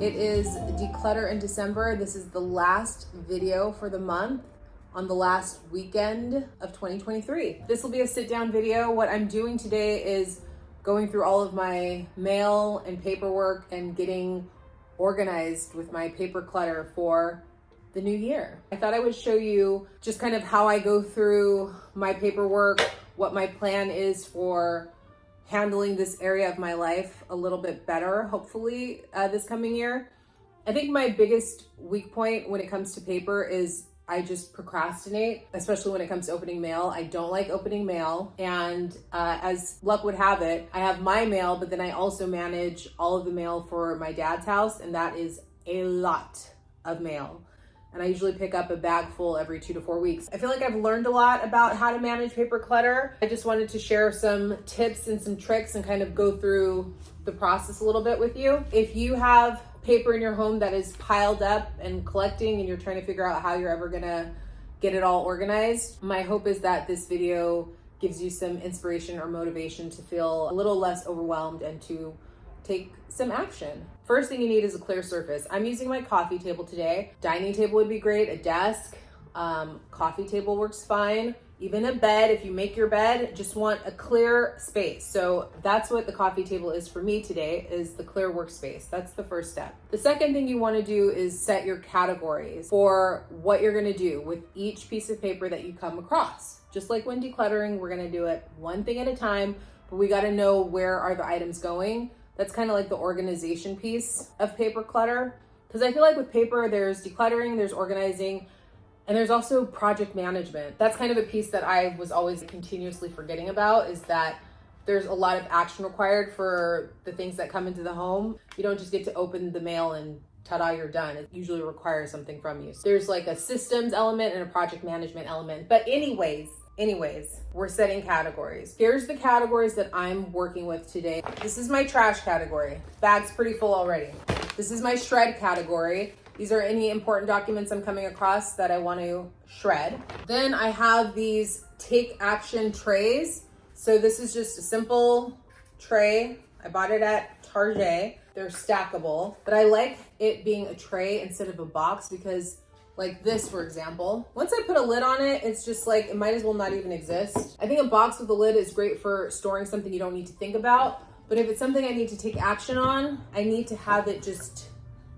It is Declutter in December. This is the last video for the month on the last weekend of 2023. This will be a sit-down video. What I'm doing today is going through all of my mail and paperwork and getting organized with my paper clutter for the new year. I thought I would show you just kind of how I go through my paperwork, what my plan is for handling this area of my life a little bit better, hopefully, this coming year. I think my biggest weak point when it comes to paper is I just procrastinate, especially when it comes to opening mail. I don't like opening mail. And as luck would have it, I have my mail, but then I also manage all of the mail for my dad's house, and that is a lot of mail. And I usually pick up a bag full every 2 to 4 weeks. I feel like I've learned a lot about how to manage paper clutter. I just wanted to share some tips and some tricks and kind of go through the process a little bit with you. If you have paper in your home that is piled up and collecting and you're trying to figure out how you're ever gonna get it all organized, my hope is that this video gives you some inspiration or motivation to feel a little less overwhelmed and to take some action. First thing you need is a clear surface. I'm using my coffee table today. Dining table would be great, a desk, coffee table works fine. Even a bed, if you make your bed, just want a clear space. So that's what the coffee table is for me today, is the clear workspace. That's the first step. The second thing you wanna do is set your categories for what you're gonna do with each piece of paper that you come across. Just like when decluttering, we're gonna do it one thing at a time, but we gotta know where are the items going. That's kind of like the organization piece of paper clutter. Because I feel like with paper, there's decluttering, there's organizing, and there's also project management. That's kind of a piece that I was always continuously forgetting about, is that there's a lot of action required for the things that come into the home. You don't just get to open the mail and ta-da, you're done. It usually requires something from you. So there's like a systems element and a project management element. But anyways, we're setting categories. Here's the categories that I'm working with today. This is my trash category. Bag's pretty full already. This is my shred category. These are any important documents I'm coming across that I want to shred. Then I have these take action trays. So this is just a simple tray. I bought it at Target. They're stackable, but I like it being a tray instead of a box because like this, for example, once I put a lid on it, it's just like, it might as well not even exist. I think a box with a lid is great for storing something you don't need to think about. But if it's something I need to take action on, I need to have it just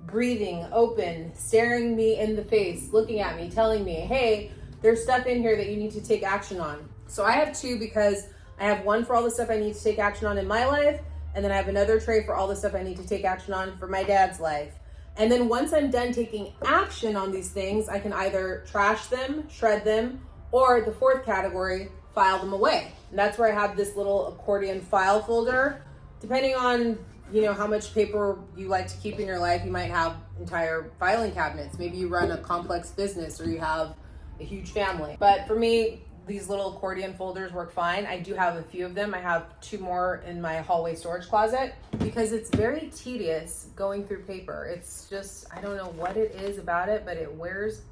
breathing, open, staring me in the face, looking at me, telling me, hey, there's stuff in here that you need to take action on. So I have two because I have one for all the stuff I need to take action on in my life, and then I have another tray for all the stuff I need to take action on for my dad's life. And then once I'm done taking action on these things, I can either trash them, shred them, or the fourth category, file them away. And that's where I have this little accordion file folder. Depending on, you know, how much paper you like to keep in your life, you might have entire filing cabinets. Maybe you run a complex business or you have a huge family. But for me, these little accordion folders work fine. I do have a few of them. I have 2 more in my hallway storage closet because it's very tedious going through paper. It's just, I don't know what it is about it, but it wears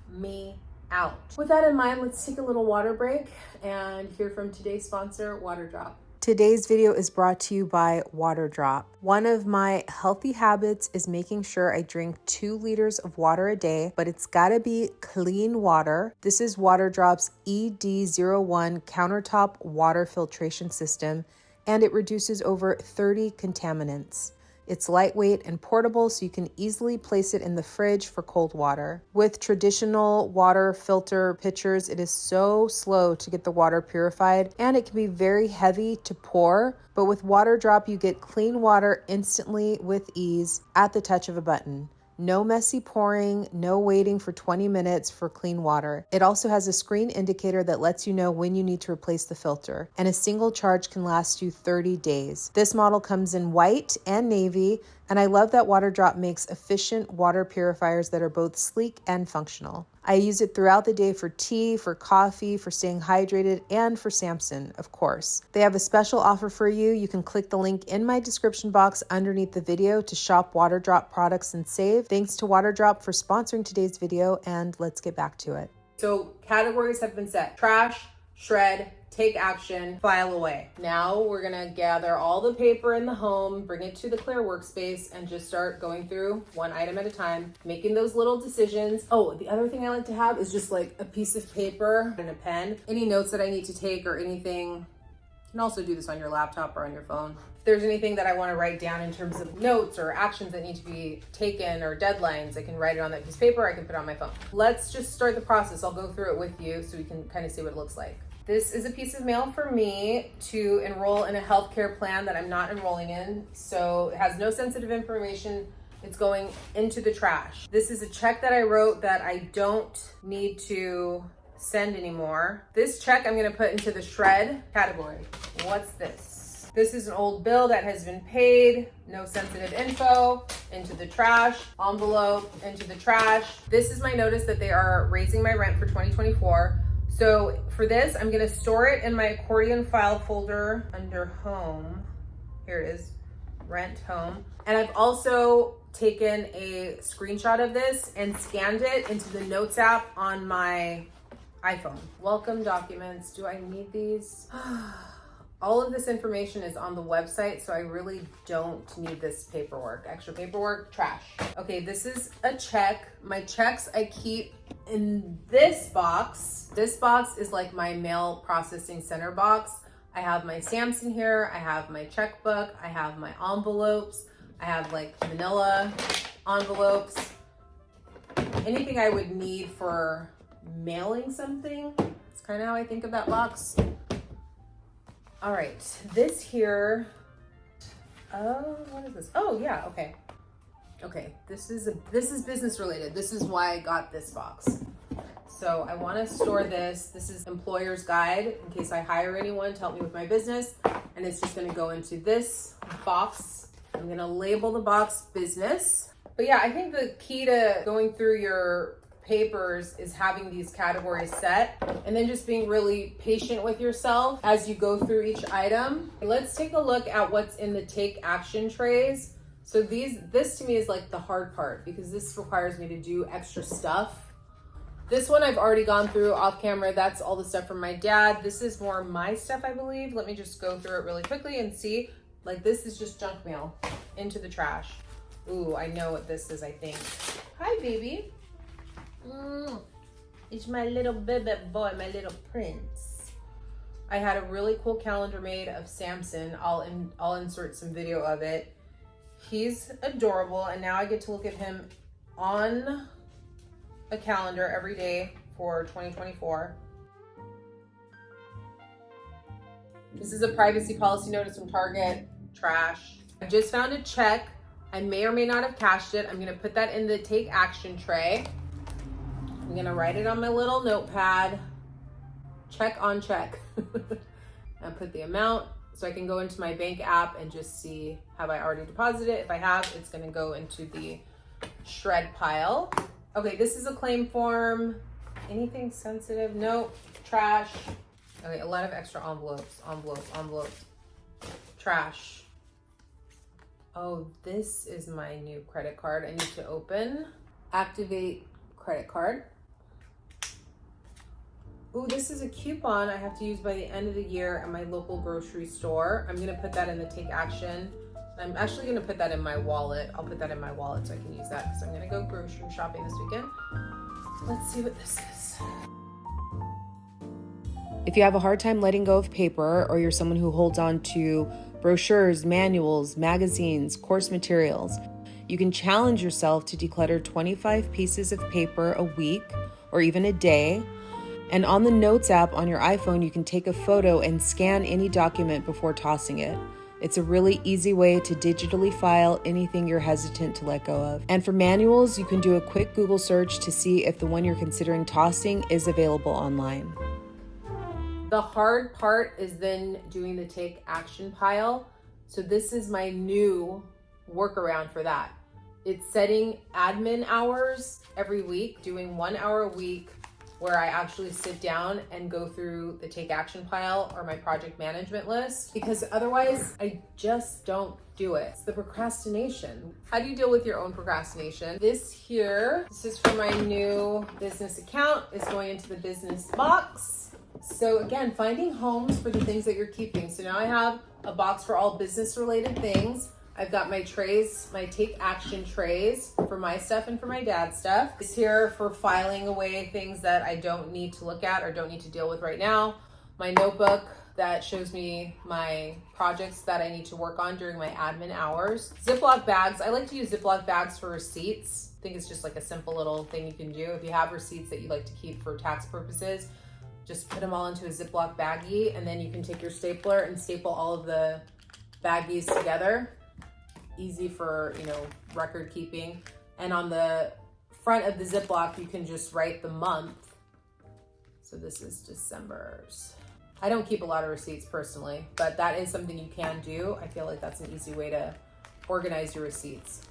me out. With that in mind, let's take a little water break and hear from today's sponsor, Water Drop. Today's video is brought to you by Water Drop. One of my healthy habits is making sure I drink 2 liters of water a day, but it's gotta be clean water. This is Water Drop's ED01 countertop water filtration system, and it reduces over 30 contaminants. It's lightweight and portable, so you can easily place it in the fridge for cold water. With traditional water filter pitchers, it is so slow to get the water purified, and it can be very heavy to pour. But with Water Drop, you get clean water instantly with ease at the touch of a button. No messy pouring, no waiting for 20 minutes for clean water. It also has a screen indicator that lets you know when you need to replace the filter, and a single charge can last you 30 days. This model comes in white and navy, and I love that Water Drop makes efficient water purifiers that are both sleek and functional. I use it throughout the day for tea, for coffee, for staying hydrated, and for Samson, of course. They have a special offer for you. You can click the link in my description box underneath the video to shop Water Drop products and save. Thanks to Water Drop for sponsoring today's video, and let's get back to it. So categories have been set: trash, shred, take action, file away. Now we're gonna gather all the paper in the home, bring it to the clear workspace, and just start going through one item at a time, making those little decisions. Oh, the other thing I like to have is just like a piece of paper and a pen. Any notes that I need to take or anything, you can also do this on your laptop or on your phone. If there's anything that I want to write down in terms of notes or actions that need to be taken or deadlines, I can write it on that piece of paper, I can put it on my phone. Let's just start the process. I'll go through it with you so we can kind of see what it looks like. This is a piece of mail for me to enroll in a healthcare plan that I'm not enrolling in. So it has no sensitive information. It's going into the trash. This is a check that I wrote that I don't need to send anymore. This check I'm gonna put into the shred category. What's this? This is an old bill that has been paid, no sensitive info, into the trash, envelope, into the trash. This is my notice that they are raising my rent for 2024. So for this, I'm gonna store it in my accordion file folder under home. Here it is, rent home. And I've also taken a screenshot of this and scanned it into the notes app on my iPhone. Welcome documents, do I need these? All of this information is on the website, so I really don't need this paperwork. Extra paperwork, trash. Okay, this is a check. My checks I keep in this box. This box is like my mail processing center box. I have my stamps in here, I have my checkbook, I have my envelopes, I have like manila envelopes. Anything I would need for mailing something. It's kind of how I think of that box. All right, this here, what is this? Oh yeah, okay. Okay, this is business related. This is why I got this box. So I want to store this. This is employer's guide in case I hire anyone to help me with my business. And it's just going to go into this box. I'm going to label the box business. But yeah, I think the key to going through your papers is having these categories set and then just being really patient with yourself as you go through each item. Let's take a look at what's in the take action trays. So this to me is like the hard part because this requires me to do extra stuff. This one I've already gone through off camera. That's all the stuff from my dad. This is more my stuff, I believe. Let me just go through it really quickly and see. Like this is just junk mail into the trash. Ooh, I know what this is, I think. Hi, baby. It's my little baby boy, my little prince. I had a really cool calendar made of Samson. I'll insert some video of it. He's adorable, and now I get to look at him on a calendar every day for 2024. This is a privacy policy notice from Target. Trash. I just found a check. I may or may not have cashed it. I'm gonna put that in the take action tray. I'm gonna write it on my little notepad. Check on check. I put the amount so I can go into my bank app and just see, have I already deposited it? If I have, it's gonna go into the shred pile. Okay, this is a claim form. Anything sensitive? Nope. Trash. Okay, a lot of extra envelopes. Trash. Oh, this is my new credit card I need to open. Activate credit card. Ooh, this is a coupon I have to use by the end of the year at my local grocery store. I'm gonna put that in the take action. I'm actually gonna put that in my wallet. I'll put that in my wallet so I can use that because I'm gonna go grocery shopping this weekend. Let's see what this is. If you have a hard time letting go of paper, or you're someone who holds on to brochures, manuals, magazines, course materials, you can challenge yourself to declutter 25 pieces of paper a week or even a day. And on the Notes app on your iPhone, you can take a photo and scan any document before tossing it. It's a really easy way to digitally file anything you're hesitant to let go of. And for manuals, you can do a quick Google search to see if the one you're considering tossing is available online. The hard part is then doing the take action pile. So this is my new workaround for that. It's setting admin hours every week, doing 1 hour a week where I actually sit down and go through the take action pile or my project management list, because otherwise I just don't do it. It's the procrastination. How do you deal with your own procrastination? This here, this is for my new business account. It's going into the business box. So again, finding homes for the things that you're keeping. So now I have a box for all business related things. I've got my trays, my take action trays for my stuff and for my dad's stuff. It's here for filing away things that I don't need to look at or don't need to deal with right now. My notebook that shows me my projects that I need to work on during my admin hours. Ziploc bags. I like to use Ziploc bags for receipts. I think it's just like a simple little thing you can do. If you have receipts that you like to keep for tax purposes, just put them all into a Ziploc baggie, and then you can take your stapler and staple all of the baggies together. Easy for, record keeping. And on the front of the Ziploc, you can just write the month. So this is December's. I don't keep a lot of receipts personally, but that is something you can do. I feel like that's an easy way to organize your receipts.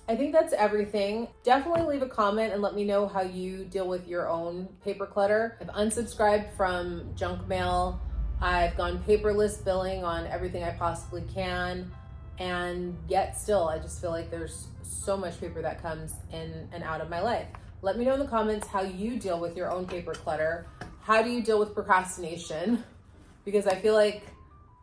I think that's everything. Definitely leave a comment and let me know how you deal with your own paper clutter. I've unsubscribed from junk mail. I've gone paperless billing on everything I possibly can. And yet still, I just feel like there's so much paper that comes in and out of my life. Let me know in the comments how you deal with your own paper clutter. How do you deal with procrastination? Because I feel like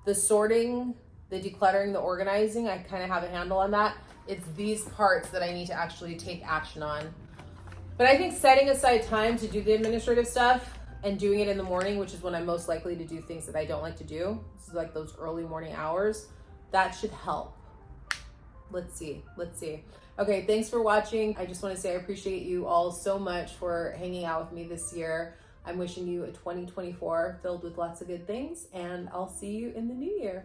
the sorting, the decluttering, the organizing, I kind of have a handle on that. It's these parts that I need to actually take action on. But I think setting aside time to do the administrative stuff and doing it in the morning, which is when I'm most likely to do things that I don't like to do, this is like those early morning hours, that should help. Let's see. Okay, thanks for watching. I just want to say I appreciate you all so much for hanging out with me this year. I'm wishing you a 2024 filled with lots of good things, and I'll see you in the new year.